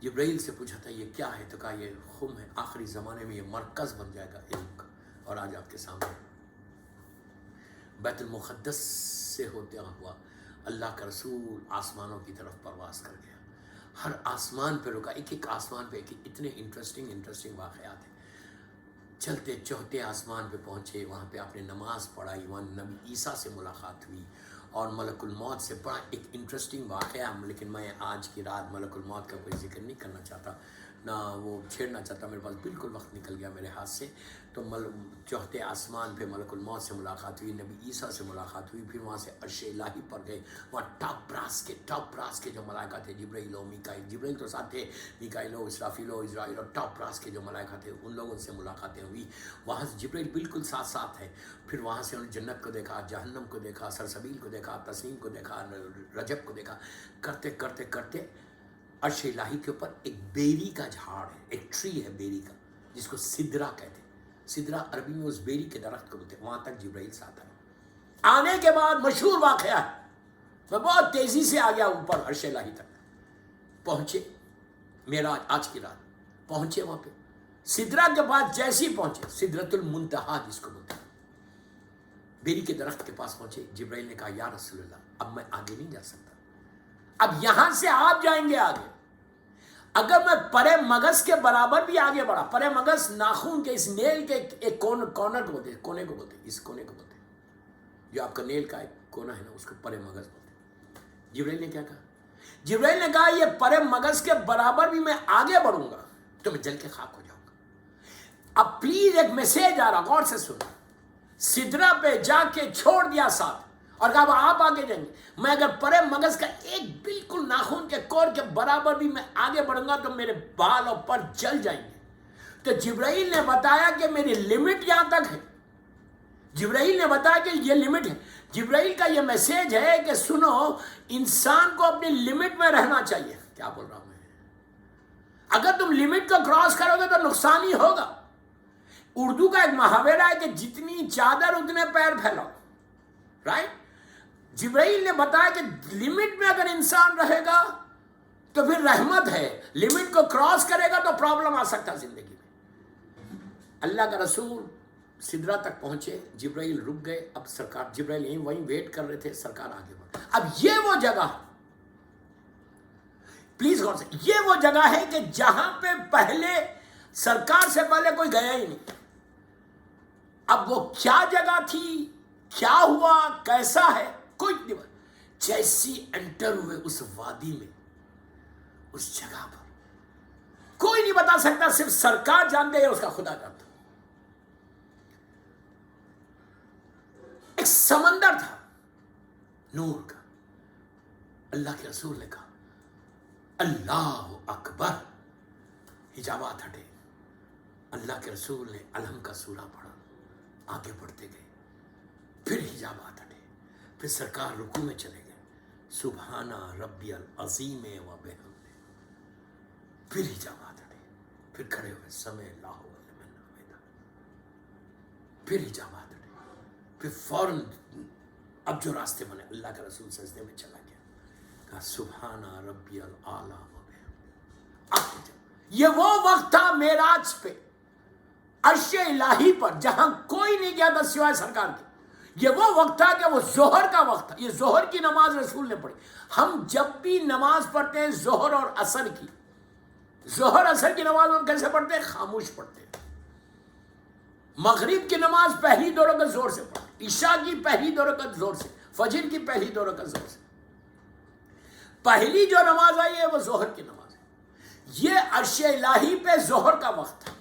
جبرائیل سے پوچھا تھا یہ کیا ہے, تو کہا یہ خم ہے, آخری زمانے میں یہ مرکز بن جائے گا علم کا. اور آج آپ کے سامنے بیت المقدس سے ہوتے ہوا اللہ کا رسول آسمانوں کی طرف پرواز کر گیا. ہر آسمان پہ رکا, ایک ایک آسمان پہ اتنے انٹرسٹنگ واقعات ہیں. چلتے چوتھے آسمان پہ پہنچے, وہاں پہ آپ نے نماز پڑھائی, وہاں نبی عیسیٰ سے ملاقات ہوئی اور ملک الموت سے. بڑا ایک انٹرسٹنگ واقعہ, لیکن میں آج کی رات ملک الموت کا کوئی ذکر نہیں کرنا چاہتا, نہ وہ چھیڑنا چاہتا. میرے پاس بالکل وقت نکل گیا میرے ہاتھ سے. تو چوتھے آسمان پہ ملک الموت سے ملاقات ہوئی, نبی عیسیٰ سے ملاقات ہوئی. پھر وہاں سے عرش الہی پر گئے. وہاں ٹاپ براس کے جو ملائکہ تھے, جبرائیل و میکائیل. جبرائیل تو ساتھ تھے, میکائیل و اسرافیل و اسرائیل, اور ٹاپ براس کے جو ملائکہ تھے ان لوگوں سے ملاقاتیں ہوئی. وہاں سے جبرائیل بالکل ساتھ ہے. پھر وہاں سے انہوں نے جنت کو دیکھا, جہنم کو دیکھا, سرسبیل کو دیکھا, تسنیم کو دیکھا, رجب کو دیکھا. کرتے عرش الہی کے اوپر ایک بیری کا جھاڑ ہے, ایک ٹری ہے بیری کا, جس کو سدرا کہتے ہیں. سدرا عربی میں اس بیری کے درخت کو بولتے ہیں. وہاں تک جبرائیل ساتھ ہے. آنے کے بعد مشہور واقعہ ہے, میں بہت تیزی سے آ گیا اوپر عرش الہی تک پہنچے. میرا آج کی رات پہنچے وہاں پہ سدرا کے پاس. جیسے ہی پہنچے, سدرۃ المنتہا جس کو بولتے ہیں, بیری کے درخت کے پاس پہنچے. جبرائیل نے کہا یا رسول اللہ, اب میں آگے نہیں جا سکتا, اب یہاں سے آپ جائیں گے آگے. اگر میں پرے مغز کے برابر بھی آگے بڑھا, پرے مغز ناخون کے اس نیل کے ایک کارنر کو بولتے ہیں, کونے کو بولتے ہیں, اس کونے کو بولتے ہیں, جو آپ کا نیل کا ایک کونا ہے نا, اس کو پرے مغز بولتے ہیں. جبرائیل نے کیا کہا؟ جبرائیل نے کہا یہ پرے مغز کے برابر بھی میں آگے بڑھوں گا تو میں جل کے خاک ہو جاؤں گا. اب پلیز ایک میسیج آ رہا, غور سے سنو. سدرا پہ جا کے چھوڑ دیا ساتھ اور کہا آپ آگے جائیں گے. میں اگر پرے مغز کا ایک بالکل ناخن کے کور کے برابر بھی میں آگے بڑھوں گا تو میرے بال اور پر جل جائیں گے. تو جبرائیل نے بتایا کہ میری لمٹ یہاں تک ہے. جبرائیل نے بتایا کہ یہ لمٹ ہے. جبرائیل کا یہ میسیج ہے کہ سنو, انسان کو اپنی لمٹ میں رہنا چاہیے. کیا بول رہا ہوں میں؟ اگر تم لمٹ کو کراس کرو گے تو نقصان ہی ہوگا. اردو کا ایک محاورہ ہے کہ جتنی چادر اتنے پیر پھیلاؤ, رائٹ. جبرائیل نے بتایا کہ لمٹ میں اگر انسان رہے گا تو پھر رحمت ہے, لمٹ کو کراس کرے گا تو پرابلم آ سکتا زندگی میں. اللہ کا رسول سدرا تک پہنچے, جبرائیل رک گئے. اب سرکار, جبرائیل یہیں وہیں ویٹ کر رہے تھے, سرکار آگے بڑھ. اب یہ وہ جگہ, پلیز غور سے, یہ وہ جگہ ہے کہ جہاں پہ پہلے سرکار سے پہلے کوئی گیا ہی نہیں. اب وہ کیا جگہ تھی, کیا ہوا, کیسا ہے, کوئی نہیں. جیسی انٹر ہوئے اس وادی میں, اس جگہ پر کوئی نہیں بتا سکتا, صرف سرکار جانتے ہیں, اس کا خدا جانتا. ایک سمندر تھا نور کا. اللہ کے رسول نے کہا اللہ اکبر, حجابات ہٹے. اللہ کے رسول نے الحم کا سورہ پڑھا, آگے بڑھتے گئے. پھر حجابات ہٹے, پھر سرکار رکوع میں چلے گئے, سبحانہ ربی العظیم و بحمدہ. پھر حجابات ہٹے, پھر کھڑے ہوئے, سمع اللہ لمن حمدہ. پھر حجابات ہٹے, پھر فوراً اب جو راستے بنے, اللہ کا رسول سجدے میں چلا گیا, کہا سبحانہ ربی الاعلی و بحمدہ. یہ وہ وقت تھا معراج پہ, عرش الہی پر, جہاں کوئی نہیں گیا تھا سوائے سرکار کے. یہ وہ وقت تھا کہ وہ ظہر کا وقت تھا. یہ ظہر کی نماز رسول نے پڑھی. ہم جب بھی نماز پڑھتے ہیں ظہر اور عصر کی, ظہر عصر کی نماز ہم کیسے پڑھتے ہیں؟ خاموش پڑھتے ہیں. مغرب کی نماز پہلی دو رکعت زور سے پڑھتے, عشاء کی پہلی دو رکعت زور سے, فجر کی پہلی دو رکعت زور سے. پہلی جو نماز آئی ہے وہ ظہر کی نماز ہے. یہ عرش الہی پہ ظہر کا وقت تھا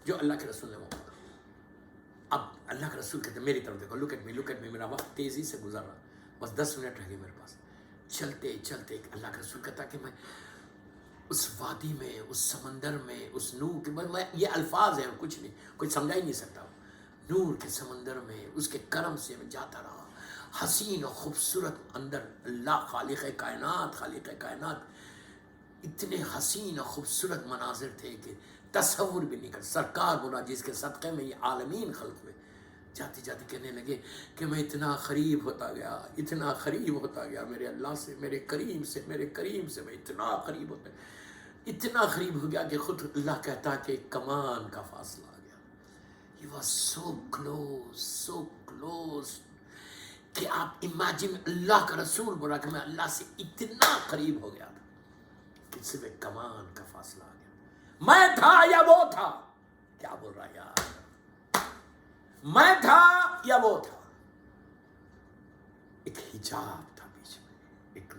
جو اللہ کے رسول نے وہ پڑھا. اب اللہ کے رسول کہتے ہیں میری طرف دیکھو, لک ایٹ می, میرا وقت تیزی سے گزر رہا, بس 10 منٹ رہ گئے میرے پاس. چلتے چلتے اللہ کا رسول کہتا کہ میں اس وادی میں, اس سمندر میں, اس نور کے, میں یہ الفاظ ہیں کچھ نہیں, کوئی سمجھا ہی نہیں سکتا. نور کے سمندر میں اس کے کرم سے میں جاتا رہا. حسین و خوبصورت اندر اللہ خالق کائنات اتنے حسین و خوبصورت مناظر تھے کہ تصور بھی نہیں کر. سرکار بولا جس کے صدقے میں یہ عالمین خلق ہوئے, جاتے جاتے کہنے لگے کہ میں اتنا قریب ہوتا گیا میرے اللہ سے, میرے کریم سے میں اتنا قریب ہو گیا کہ خود اللہ کہتا کہ کمان کا فاصلہ آ گیا. He was so close کہ آپ امیجن, اللہ کا رسول بولا کہ میں اللہ سے اتنا قریب ہو گیا تھا کہ صرف ایک کمان کا فاصلہ آ گیا. میں تھا یا وہ تھا؟ کیا بول رہا یار؟ میں تھا یا وہ تھا؟ ایک حجاب تھا بیچ میں, ایک,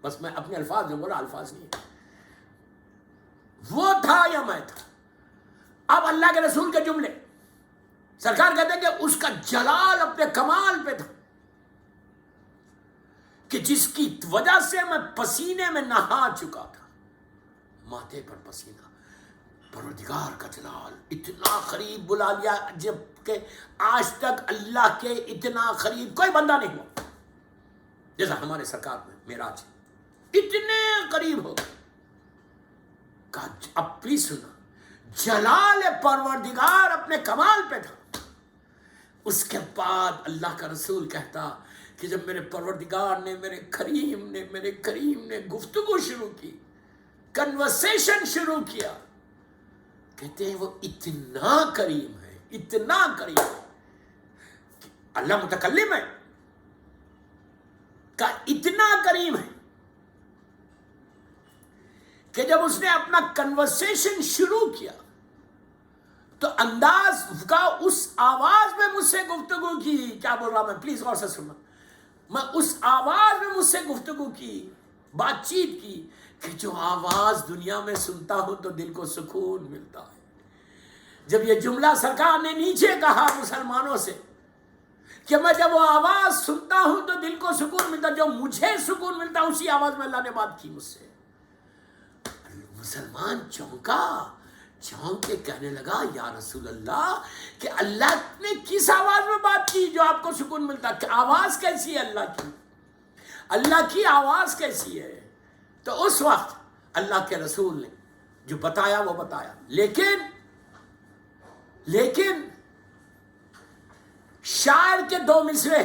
بس میں اپنے الفاظ میں بولا, الفاظ نہیں, وہ تھا یا میں تھا. اب اللہ کے رسول کے جملے, سرکار کہتے ہیں کہ اس کا جلال اپنے کمال پہ تھا کہ جس کی وجہ سے میں پسینے میں نہا چکا تھا, ماتھے پر پسینہ. پروردگار کا جلال اتنا قریب بلا لیا جب کہ آج تک اللہ کے اتنا قریب کوئی بندہ نہیں ہوا جیسا ہمارے سرکار میں معراج, اتنے قریب ہو گئے. اب پلیز سننا, جلال پروردگار اپنے کمال پہ تھا. اس کے بعد اللہ کا رسول کہتا کہ جب میرے پروردگار نے, میرے کریم نے گفتگو شروع کی, کنورسیشن شروع کیا, کہتے ہیں وہ اتنا کریم ہے, اللہ متکلم ہے, کا اتنا کریم ہے کہ جب اس نے اپنا کنورسیشن شروع کیا تو انداز کا اس آواز میں مجھ سے گفتگو کی. کیا بول رہا میں پلیز غور سے سننا. میں اس آواز میں مجھ سے گفتگو کی, بات چیت کی, کہ جو آواز دنیا میں سنتا ہوں تو دل کو سکون ملتا ہے. جب یہ جملہ سرکار نے نیچے کہا مسلمانوں سے کہ میں جب وہ آواز سنتا ہوں تو دل کو سکون ملتا, جو مجھے سکون ملتا اسی آواز میں اللہ نے بات کی مجھ سے. مسلمان چونکا, چونک کے کہنے لگا یا رسول اللہ کہ اللہ نے کس آواز میں بات کی جو آپ کو سکون ملتا, کہ آواز کیسی ہے اللہ کی, اللہ کی آواز کیسی ہے. تو اس وقت اللہ کے رسول نے جو بتایا وہ بتایا. لیکن شاعر کے دو مصرے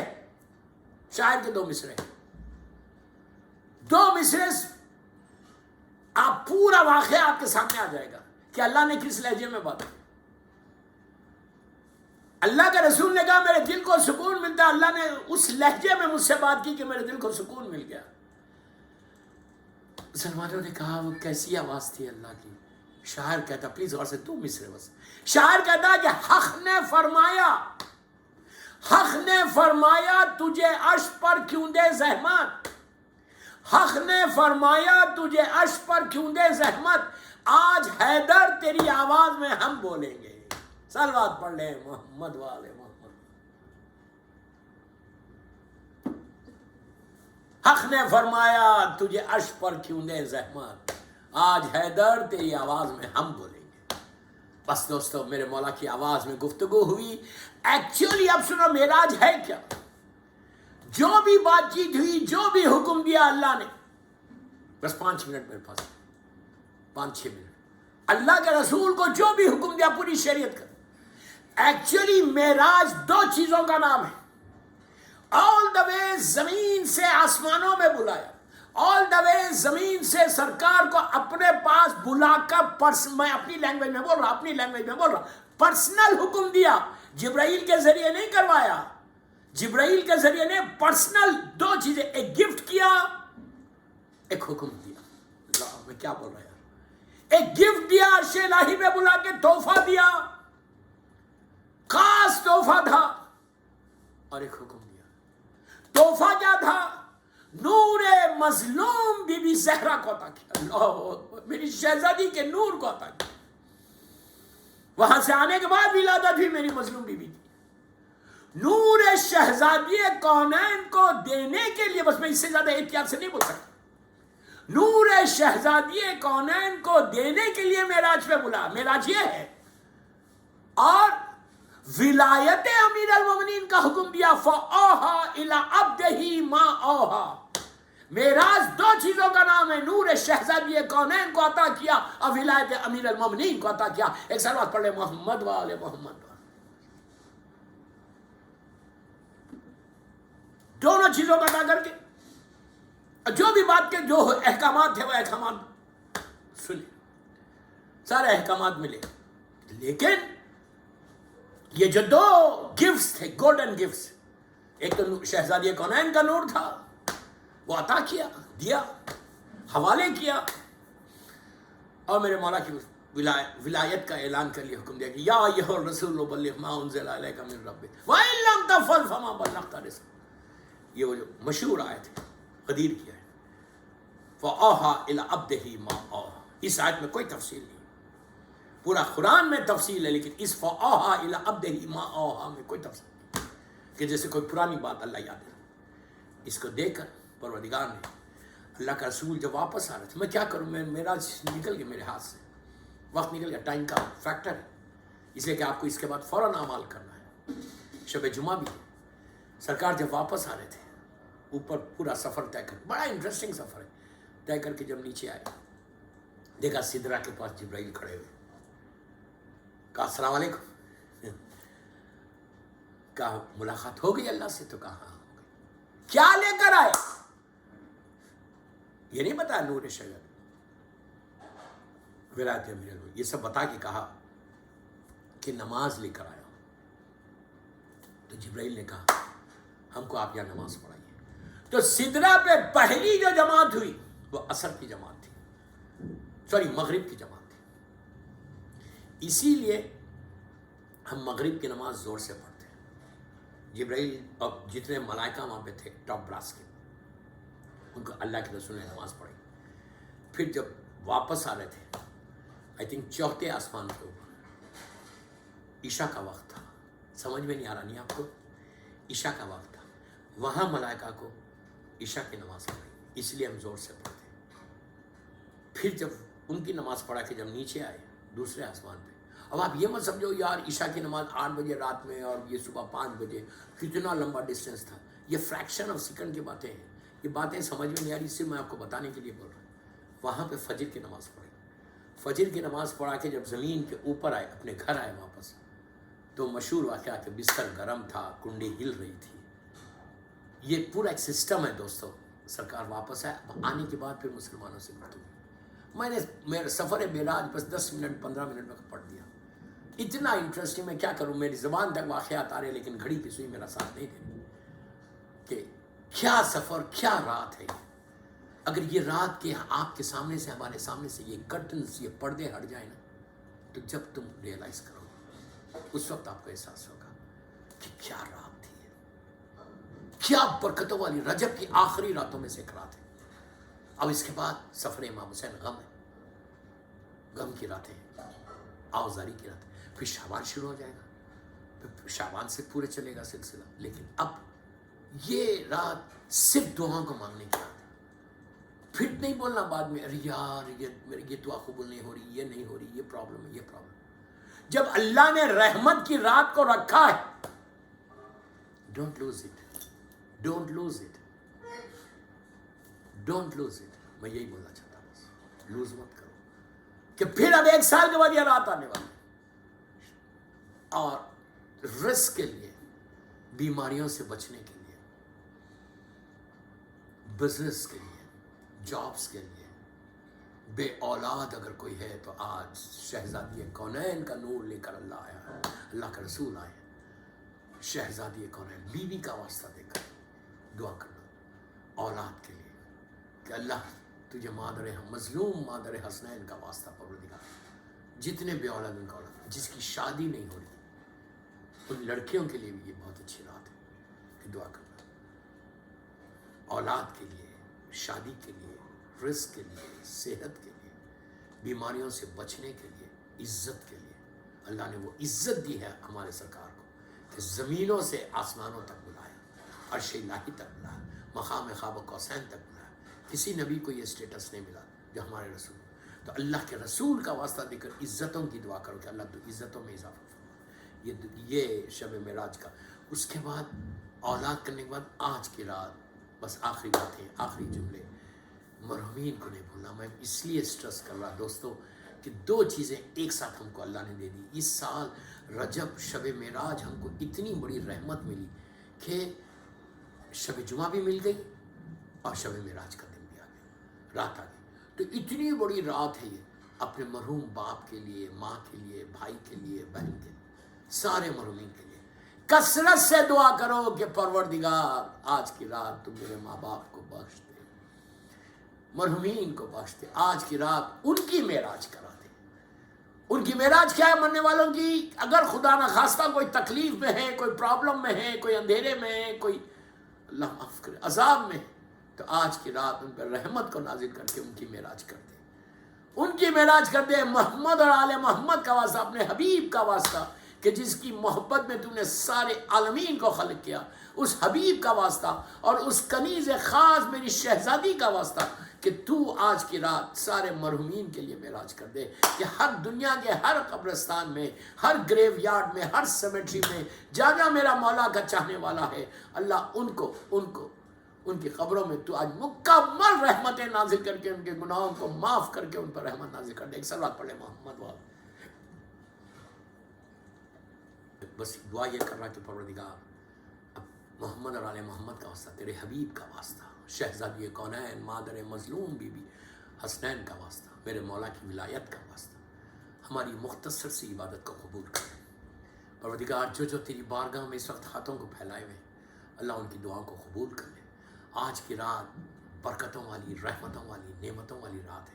آپ پورا واقعہ آپ کے سامنے آ جائے گا کہ اللہ نے کس لہجے میں بات کی. اللہ کے رسول نے کہا میرے دل کو سکون ملتا ہے, اللہ نے اس لہجے میں مجھ سے بات کی کہ میرے دل کو سکون مل گیا. مسلمانوں نے کہا وہ کیسی آواز تھی اللہ کی. شاعر کہتا, پلیز غور سے 2 مصرے بس. شاعر کہتا کہ حق نے فرمایا تجھے عرش پر کیوں دے زحمت, حق نے فرمایا تجھے عرش پر کیوں دے زحمت, آج حیدر تیری آواز میں ہم بولیں گے. صلوات پڑھ لیں محمد والے محمد. حق نے فرمایا تجھے عرش پر کیوں دے زحمت, آج حیدر تیری آواز میں ہم بولیں گے. بس دوستو میرے مولا کی آواز میں گفتگو ہوئی. ایکچولی اب سنو معراج ہے کیا. جو بھی بات چیت ہوئی, جو بھی حکم دیا اللہ نے, بس 5 منٹ میرے پاس, 5-6 منٹ. اللہ کے رسول کو جو بھی حکم دیا پوری شریعت کا. ایکچولی معراج 2 چیزوں کا نام ہے. آل دا وے زمین سے آسمانوں میں بلایا, آل دا وے زمین سے سرکار کو اپنے پاس بلا کر میں اپنی لینگویج میں بول رہا, پرسنل حکم دیا. جبرائیل کے ذریعے نہیں کروایا, جبرائیل کے ذریعے نے پرسنل 2 چیزیں, ایک گفٹ کیا, ایک حکم دیا. اللہ میں کیا بول رہا یار. ایک گفٹ دیا, عرش الہی میں بلا کے تحفہ دیا, خاص تحفہ تھا, اور ایک حکم دیا. تحفہ کیا تھا؟ نور مظلوم بی بی زہرا کو عطا کیا. اللہ, میری شہزادی کے نور کو عطا کیا. وہاں سے آنے کے بعد ولادت بھی میری مظلوم بی بی کی. نور شہزادی کونین کو دینے کے لیے, بس میں اس سے زیادہ احتیاط سے نہیں بول سکتا, نور شہزادی کونین کو دینے کے لیے معراج پہ بلا. معراج یہ ہے. اور ولایت امیر المومنین کا حکم دیا, فَأَوْحَىٰ إِلَىٰ عَبْدِهِ مَا أَوْحَىٰ. معراج 2 چیزوں کا نام ہے, نور شہزادی کونین کو عطا کیا اور ولایت امیر المومنین کو عطا کیا. ایک صلوات پڑھ لے محمد والے محمد. دونوں چیزوں کا عطا کر کے جو بھی بات کے جو احکامات تھے وہ احکامات سنے, سارے احکامات ملے. لیکن یہ جو 2 گفٹس تھے, گولڈن گفٹس, ایک تو شہزادی کونین کا نور تھا, وہ عطا کیا, دیا, حوالے کیا, اور میرے مولا کی ولایت کا اعلان کر لیا, حکم دیا کہ یا ایھا الرسول بلغ ما انزل الیک من ربک وان لم تفعل فما بلغت رسالته. یہ وہ جو مشہور آیت ہے, قدیر کی ہے, فَأَوْحَىٰ إِلَىٰ عَبْدِهِ مَا أَوْحَىٰ. اس آیت میں کوئی تفصیل نہیں, پورا قرآن میں تفصیل ہے, لیکن اس فَأَوْحَىٰ إِلَىٰ عَبْدِهِ مَا أَوْحَىٰ میں کوئی تفصیل نہیں کہ جیسے کوئی پرانی بات اللہ یاد ہے. اس کو دیکھ کر پروردگار نے, اللہ کا رسول جب واپس آ رہے تھے, میں کیا کروں, معراج نکل گیا میرے ہاتھ سے, وقت نکل گیا, ٹائم کا فیکٹر ہے, اس لیے کہ آپ کو اس کے بعد فوراً اعمال کرنا ہے. شب جمعہ بھی سرکار جب واپس آ رہے تھے, اوپر پورا سفر طے کر, بڑا انٹرسٹنگ سفر ہے, طے کر کے جب نیچے آئے دیکھا سدرا کے پاس جبرائیل کھڑے ہوئے. کہا السلام علیکم. کہا ملاقات ہو گئی اللہ سے؟ تو کہا ہاں ہو گئی. کیا لے کر آئے یہ نہیں بتایا, نور شہزادی ولایت امیر المومنین, یہ سب بتا کے کہا کہ نماز لے کر آیا. تو جبرائیل نے کہا ہم کو آپ یہاں نماز پڑھائیے. تو سدرا پہ پہلی جو جماعت ہوئی وہ عصر کی جماعت تھی. سوری مغرب کی جماعت تھی، اسی لیے ہم مغرب کی نماز زور سے پڑھتے ہیں۔ جبرائیل اور جتنے ملائکہ وہاں پہ تھے ٹاپ براس کے، ان کو اللہ کے رسول نے نماز پڑھی۔ پھر جب واپس آ رہے تھے، آئی تھنک چوتھے آسمان کے اوپر، عشاء کا وقت تھا، سمجھ میں نہیں آ رہا نہیں آپ کو، عشاء کا وقت تھا، وہاں ملائکہ کو عشاء کی نماز پڑھی، اس لیے ہم زور سے پڑھتے ہیں۔ پھر جب ان کی نماز پڑھا کے جب نیچے آئے دوسرے آسمان پہ، اب آپ یہ مت سمجھو یار عشاء کی نماز 8 بجے رات میں اور یہ صبح 5 بجے، کتنا لمبا ڈسٹینس تھا، یہ فریکشن آف سیکنڈ کی باتیں ہیں، یہ باتیں سمجھ میں نہیں آ رہی، اس سے میں آپ کو بتانے کے لیے بول رہا ہوں۔ وہاں پہ فجر کی نماز پڑھی، فجر کی نماز پڑھا کے جب زمین کے اوپر آئے، اپنے گھر آئے واپس، تو مشہور واقعہ کہ بستر گرم تھا، کنڈی ہل رہی تھی، یہ پورا ایک سسٹم ہے دوستو۔ سرکار واپس آئے، اب آنے کے بعد پھر مسلمانوں سے گفتگو، میں نے میرا سفر معراج بس 10 منٹ 15 منٹ میں پڑھ دیا، اتنا انٹرسٹنگ، میں کیا کروں، میری زبان تک واقعات آ رہے لیکن گھڑی پہ سوئی میرا ساتھ نہیں دے رہی کہ کیا سفر، کیا رات ہے۔ اگر یہ رات کے آپ کے سامنے سے، ہمارے سامنے سے یہ کرٹنز، یہ پردے ہٹ جائیں نا، تو جب تم ریئلائز کرو، اس وقت آپ کو احساس ہوگا کہ کیا رات تھی، کیا برکتوں والی، رجب کی آخری راتوں میں سے ایک رات ہے۔ اب اس کے بعد سفر امام حسین غم ہے، غم کی راتیں، آوزاری کی راتیں، پھر شعبان شروع ہو جائے گا، پھر شعبان سے پورے چلے گا سلسلہ، لیکن اب یہ رات صرف دعاؤں کو مانگنے کی رات ہے۔ پھر نہیں بولنا بعد میں ارے یار یہ دعا قبول نہیں ہو رہی، یہ نہیں ہو رہی، یہ پرابلم ہے، یہ پرابلم۔ جب اللہ نے رحمت کی رات کو رکھا ہے، don't lose it, don't lose it, don't lose it, میں یہی بولنا چاہتا ہوں، بس لوز مت کرو کہ پھر اب 1 سال کے بعد یہ رات آنے والی ہے۔ اور رزق کے لیے، بیماریوں سے بچنے کے لیے، بزنس کے لیے، جابس کے لیے، بے اولاد اگر کوئی ہے تو آج شہزادی کونین کا نور لے کر اللہ آیا ہے، اللہ کا رسول آئے ہیں، شہزادی کونین، بیوی کا واسطہ دے کر دعا کرنا اولاد کے لیے کہ اللہ تجھے مظلوم مادر حسنین کا واسطہ پروردگار، جتنے بے اولاد ان کا اولاد، جس کی شادی نہیں ہو رہی، ان لڑکیوں کے لیے بھی یہ بہت اچھی رات ہے کہ دعا کرنا، اولاد کے لیے، شادی کے لیے، رزق کے لیے، صحت کے لیے، بیماریوں سے بچنے کے لیے، عزت کے لیے۔ اللہ نے وہ عزت دی ہے ہمارے سرکار کو کہ زمینوں سے آسمانوں تک بلایا، عرش الہی تک بلایا، مقام قاب قوسین تک بلایا، کسی نبی کو یہ اسٹیٹس نہیں ملا جو ہمارے رسول۔ تو اللہ کے رسول کا واسطہ دے کر عزتوں کی دعا کرو کہ اللہ تو عزتوں میں اضافہ فرما۔ یہ شب معراج کا، اس کے بعد اولاد کرنے کے بعد آج کی رات، بس آخری باتیں، آخری جملے، مرحومین کو نہیں بھولنا۔ میں اس لیے سٹرس کر رہا دوستو کہ 2 چیزیں ایک ساتھ ہم کو اللہ نے دے دی۔ اس سال رجب شب معراج ہم کو اتنی بڑی رحمت ملی کہ شب جمعہ بھی مل گئی اور شب معراج کا دن بھی آ گیا، رات آ گئی۔ تو اتنی بڑی رات ہے یہ، اپنے مرحوم باپ کے لیے، ماں کے لیے، بھائی کے لیے، بہن کے لیے، سارے مرحومین کے لیے کثرت سے دعا کرو کہ پروردگار آج کی رات تم میرے ماں باپ کو بخش دے، مرحومین کو بخش دے، آج کی رات ان کی معراج کرا دے۔ ان کی معراج کیا ہے؟ مرنے والوں کی اگر خدا نہ خواستہ کوئی تکلیف میں ہے، کوئی پرابلم میں ہے، کوئی اندھیرے میں ہے، کوئی اللہ معاف کرے عذاب میں، تو آج کی رات ان پر رحمت کو نازل کر کے ان کی معراج کر دے، ان کی معراج کر دے، محمد اور آل محمد کا واسطہ، اپنے حبیب کا واسطہ کہ جس کی محبت میں تو نے سارے عالمین کو خلق کیا، اس حبیب کا واسطہ اور اس کنیز خاص میری شہزادی کا واسطہ کہ تو آج کی رات سارے مرحومین کے لیے معراج کر دے، کہ ہر دنیا کے ہر قبرستان میں، ہر گریو یارڈ میں، ہر سیمیٹری میں جہاں جہاں میرا مولا کا چاہنے والا ہے، اللہ ان کی قبروں میں تو آج مکمل رحمتیں نازل کر کے ان کے گناہوں کو معاف کر کے ان پر رحمت نازل کر دے۔ ایک صلوات پڑھ لے محمد وال۔ بس دعا یہ کر رہا کہ پروردگار اب محمد اور آل محمد کا واسطہ، تیرے حبیب کا واسطہ، شہزادی کونین، مادر مظلوم بی بی حسنین کا واسطہ، میرے مولا کی ولایت کا واسطہ، ہماری مختصر سی عبادت کو قبول کر لے۔ پروردگار جو تیری بارگاہ میں اس وقت ہاتھوں کو پھیلائے ہوئے، اللہ ان کی دعاؤں کو قبول کر لے۔ آج کی رات برکتوں والی، رحمتوں والی، نعمتوں والی رات ہے۔